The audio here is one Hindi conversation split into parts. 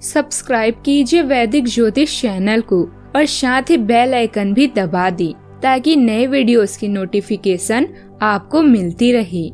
सब्सक्राइब कीजिए वैदिक ज्योतिष चैनल को और साथ ही बेल आइकन भी दबा दी ताकि नए वीडियोस की नोटिफिकेशन आपको मिलती रहे।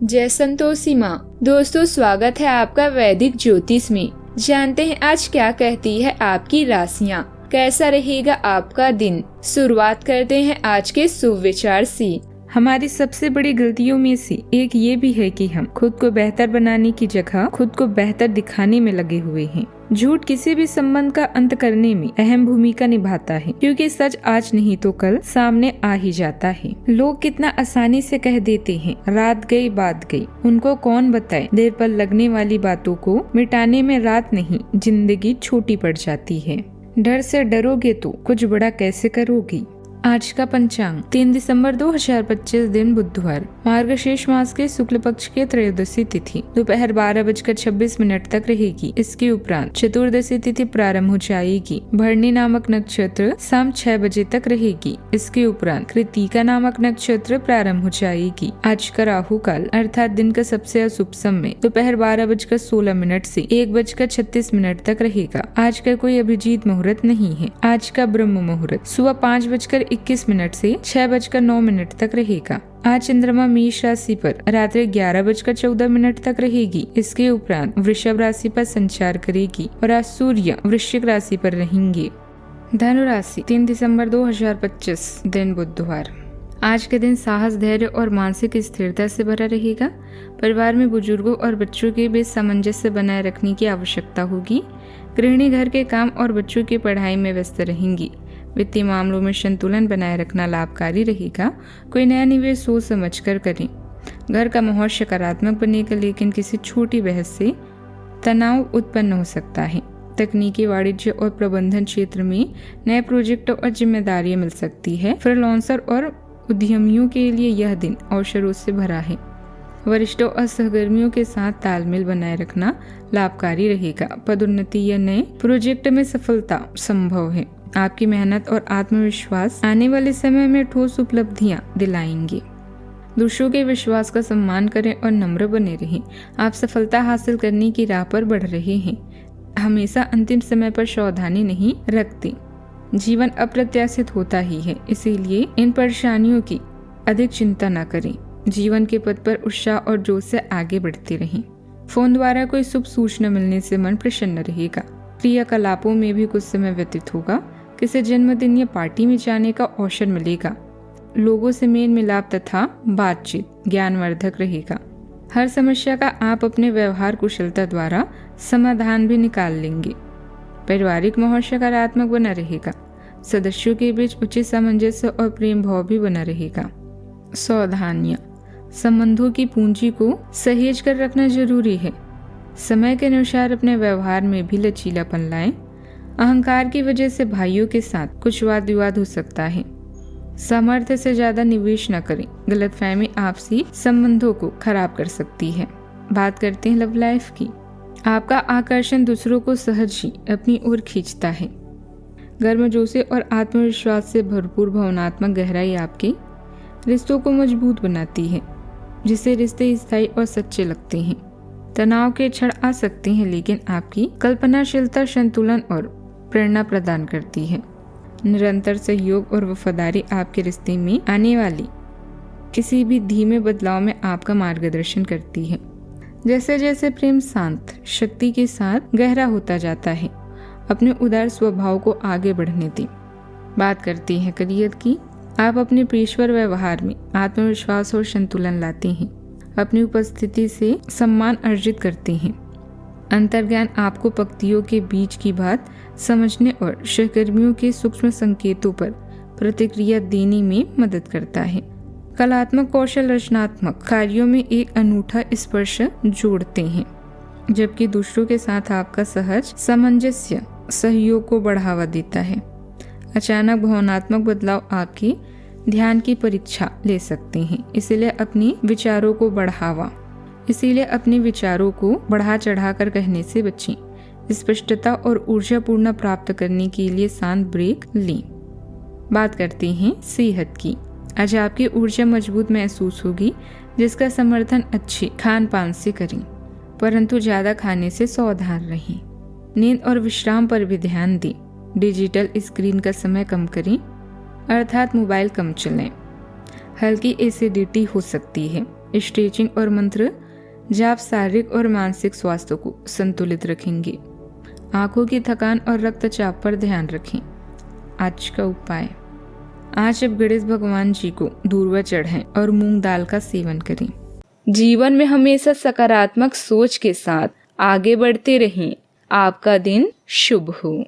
जय संतोषी माँ। दोस्तों, स्वागत है आपका वैदिक ज्योतिष में। जानते हैं आज क्या कहती है आपकी राशियाँ, कैसा रहेगा आपका दिन। शुरुआत करते हैं आज के शुभ विचार से। हमारी सबसे बड़ी गलतियों में से एक ये भी है कि हम खुद को बेहतर बनाने की जगह खुद को बेहतर दिखाने में लगे हुए हैं। झूठ किसी भी संबंध का अंत करने में अहम भूमिका निभाता है, क्योंकि सच आज नहीं तो कल सामने आ ही जाता है। लोग कितना आसानी से कह देते हैं, रात गई बात गई। उनको कौन बताए, देर पर लगने वाली बातों को मिटाने में रात नहीं जिंदगी छोटी पड़ जाती है। डर से डरोगे तो कुछ बड़ा कैसे करोगी। आज का पंचांग 3 दिसंबर 2025 दिन बुधवार, मार्गशीर्ष मास के शुक्ल पक्ष के त्रयोदशी तिथि दोपहर 12:26 तक रहेगी। इसके उपरांत चतुर्दशी तिथि प्रारंभ हो जाएगी। भरणी नामक नक्षत्र शाम 6 बजे तक रहेगी। इसके उपरांत कृतिका नामक नक्षत्र प्रारंभ हो जाएगी। आज का राहु काल अर्थात दिन का सबसे अशुभ समय दोपहर 12:16 से 1:36 तक रहेगा। आज का कोई अभिजीत मुहूर्त नहीं है। आज का ब्रह्म मुहूर्त सुबह 5:21 से 6:09 तक रहेगा। आज चंद्रमा मेष राशि पर रात्रि 11:14 तक रहेगी। इसके उपरांत वृषभ राशि पर संचार करेगी और आज सूर्य वृश्चिक राशि पर रहेंगे। धनु राशि 3 दिसंबर 2025 दिन बुधवार, आज के दिन साहस, धैर्य और मानसिक स्थिरता से भरा रहेगा। परिवार में बुजुर्गों और बच्चों के बीच सामंजस्य बनाए रखने की आवश्यकता होगी। गृहिणी घर के काम और बच्चों की पढ़ाई में व्यस्त रहेंगी। वित्तीय मामलों में संतुलन बनाए रखना लाभकारी रहेगा। कोई नया निवेश सोच समझ कर करें। घर का माहौल सकारात्मक बनेगा, लेकिन किसी छोटी बहस से तनाव उत्पन्न हो सकता है। तकनीकी, वाणिज्य और प्रबंधन क्षेत्र में नए प्रोजेक्ट और जिम्मेदारियां मिल सकती है। फ्रीलांसर और उद्यमियों के लिए यह दिन अवसरों से भरा है। वरिष्ठों और सहकर्मियों के साथ तालमेल बनाए रखना लाभकारी रहेगा। पदोन्नति या नए प्रोजेक्ट में सफलता संभव है। आपकी मेहनत और आत्मविश्वास आने वाले समय में ठोस उपलब्धियां दिलाएंगे। दूसरों के विश्वास का सम्मान करें और नम्र बने रहें। आप सफलता हासिल करने की राह पर बढ़ रहे हैं। हमेशा अंतिम समय पर सावधानी नहीं रखते। जीवन अप्रत्याशित होता ही है, इसीलिए इन परेशानियों की अधिक चिंता न करें। जीवन के पथ पर उत्साह और जोश से आगे बढ़ते रहें। फोन द्वारा कोई शुभ सूचना मिलने से मन प्रसन्न रहेगा। क्रियाकलापों में भी कुछ समय व्यतीत होगा। किसी जन्मदिन या पार्टी में जाने का अवसर मिलेगा। लोगों से मेल मिलाप तथा बातचीत ज्ञानवर्धक रहेगा। हर समस्या का आप अपने व्यवहार कुशलता द्वारा समाधान भी निकाल लेंगे। पारिवारिक माहौल सकारात्मक बना रहेगा। सदस्यों के बीच उचित सामंजस्य और प्रेम भाव भी बना रहेगा। सावधानियां, संबंधों की पूंजी को सहेज कर रखना जरूरी है। समय के अनुसार अपने व्यवहार में भी लचीलापन लाएं। अहंकार की वजह से भाइयों के साथ कुछ वाद विवाद हो सकता है। सामर्थ्य से ज्यादा निवेश न करें। गलतफहमी आपसी संबंधों को खराब कर सकती है। बात करते हैं लव लाइफ की। आपका आकर्षण दूसरों को सहज ही अपनी ओर खींचता है। गर्मजोशी और आत्मविश्वास से भरपूर भावनात्मक गहराई आपके रिश्तों को मजबूत बनाती है, जिससे रिश्ते स्थायी और सच्चे लगते हैं। तनाव के क्षण आ सकते हैं, लेकिन आपकी कल्पनाशीलता संतुलन और प्रेरणा प्रदान करती है। निरंतर सहयोग और वफादारी आपके रिश्ते में आने वाली किसी भी धीमे बदलाव में आपका मार्गदर्शन करती है। जैसे जैसे प्रेम शांत शक्ति के साथ गहरा होता जाता है, अपने उदार स्वभाव को आगे बढ़ने दें। बात करते हैं करियर की। आप अपने पेशेवर व्यवहार में आत्मविश्वास और संतुलन लाते हैं। अपनी उपस्थिति से सम्मान अर्जित करते हैं। अंतर्ज्ञान आपको पंक्तियों के बीच की बात समझने और सहकर्मियों के सूक्ष्म संकेतों पर प्रतिक्रिया देने में मदद करता है। कलात्मक कौशल रचनात्मक कार्यों में एक अनूठा स्पर्श जोड़ते हैं, जबकि दूसरों के साथ आपका सहज सामंजस्य सहयोग को बढ़ावा देता है। अचानक भावनात्मक बदलाव आपके ध्यान की परीक्षा ले सकते हैं, इसीलिए अपने विचारों को बढ़ा चढ़ाकर कहने से बचें। स्पष्टता और ऊर्जा पूर्ण प्राप्त करने के लिए शांत ब्रेक लें। बात करते हैं सेहत की। आज आपकी ऊर्जा मजबूत महसूस होगी, जिसका समर्थन अच्छे खान पान से करें, परंतु ज्यादा खाने से सावधान रहें। नींद और विश्राम पर भी ध्यान दें। डिजिटल स्क्रीन का समय कम करें, अर्थात मोबाइल कम चलें। हल्की एसिडिटी हो सकती है। स्ट्रेचिंग और मंत्र जाप शारीरिक और मानसिक स्वास्थ्य को संतुलित रखेंगे। आंखों की थकान और रक्तचाप पर ध्यान रखें। आज का उपाय, आज अब गणेश भगवान जी को दूर्वा चढ़ाएं और मूंग दाल का सेवन करें। जीवन में हमेशा सकारात्मक सोच के साथ आगे बढ़ते रहें। आपका दिन शुभ हो।